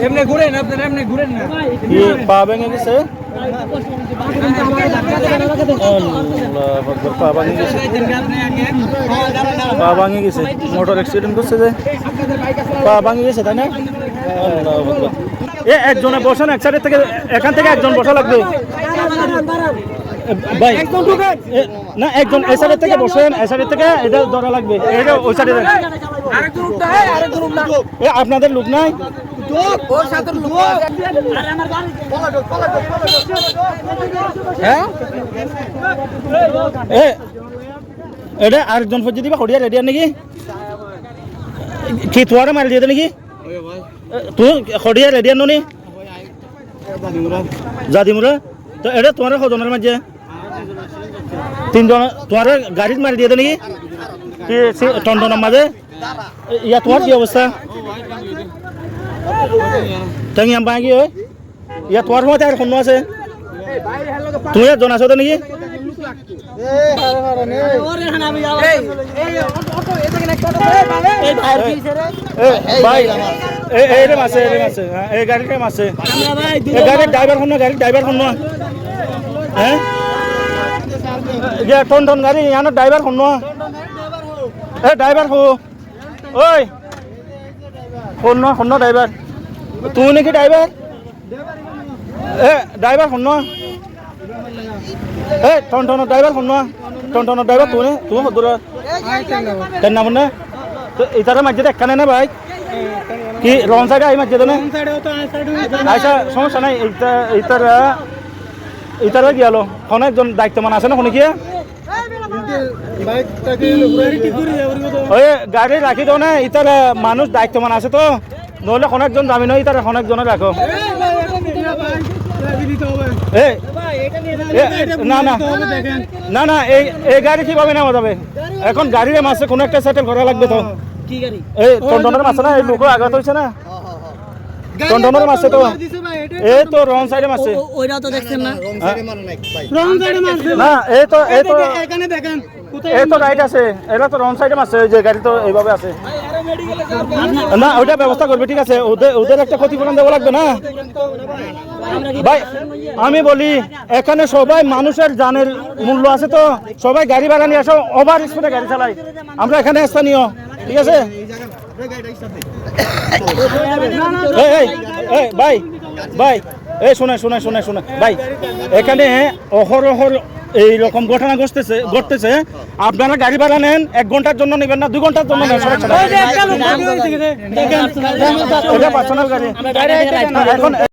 এমনি ঘুরেন আপনারা, এমনি ঘুরেন না। কি পা ভেঙে গেছে? পা ভাঙে গেছে, পা ভাঙে গেছে, মোটর অ্যাক্সিডেন্ট করছে যে পা ভাঙে গেছে, তাই না? এ একজনে বসেন এক সাইডের থেকে, এখান থেকে একজন বসা লাগবে ভাই। না একজন এই সাইডের থেকে বসেন, এই সাইডের থেকে এটা ধরা লাগবে, এটা ওই সাইডে। আপনাদের লোক নাই? এটা আরেকজন ফজি দিবা হরিয়া রেডিয়ার নাকি কি তোয়ারে মারি দিয়ে নাকি তুই হরিয়া রেডিয়ার নি জাদিমুরা? তো এটা তোমার কজনের মাঝে? তিনজন তোমার গাড়িত মারি দিয়ে নাকি টনটনের মাঝে? ইয়া তোমার কি অবস্থা? টাঙ্গি আম বাঙি হয় ইয়া তোমার সময় আর কোনো আছে? তুমি একজন আছো তো নাকি? এই গাড়িটা মাসে গাড়ির ড্রাইভার শুনো, গাড়ির ড্রাইভার শুনো, হ্যাঁ টন টন গাড়ি ইয়ানোর ড্রাইভার শুনো, এ ড্রাইভার হো ওই শুনো শুনো ড্রাইভার, তুমি নাকি ড্রাইভার? এ ড্রাইভার শুনো, এ টনটনের ড্রাইভার শুনো, টনটনের ড্রাইভার তুমি তুমি সদুর কেন নাম না? তো ইতারা মাঝে একখানে না ভাই কি রং সাইডে আই মাঝে না? আচ্ছা সমস্যা নাই, ইতারা ইতারা গিয়াল কোনো একজন দায়িত্বমান আছে না কোনো কি? ওই গাড়ি রাখি দাও না, ইতারা মানুষ দায়িত্বমান আছে তো, নহলে কোনো একজন যাবি না, ইতারা কোনো একজনে রাখো। না না না না এই গাড়ি কিভাবে নেওয়া যাবে? এখন গাড়ির মাসে কোনো একটা সেটেল করা লাগবে তো। এই টনটনের মাসে না, এই লোক আঘাত হয়েছে না টনটনের মাসে তো, এই তো রং সাইডে মাসে ওইটা তো দেখছেন না, না এই তো এখানে দেখেন এই তো রাইট আছে, এরা তো রং সাইডে মাসে, যে গাড়ি তো এইভাবে আছে না, ওইটা ব্যবস্থা করবে ঠিক আছে, ওদের একটা ক্ষতিপূরণ দেওয়া লাগবে না ভাই। আমি বলি এখানে সবাই মানুষের জানের মূল্য আছে তো, সবাই গাড়ি ভাড়া নিয়ে আসো, ওভার স্পিডে গাড়ি চালাই, আমরা এখানে স্থানীয় ঠিক আছে। ভাই ভাই এই শুনে শুনে শুনে শুনে ভাই, এখানে অহরহর এইরকম ঘটনা ঘটতেছে, আপনারা গাড়ি ভাড়া নেন, 1 ঘন্টার জন্য নেবেন না 2 ঘন্টার জন্য নেন, পার্সোনাল গাড়ি এখন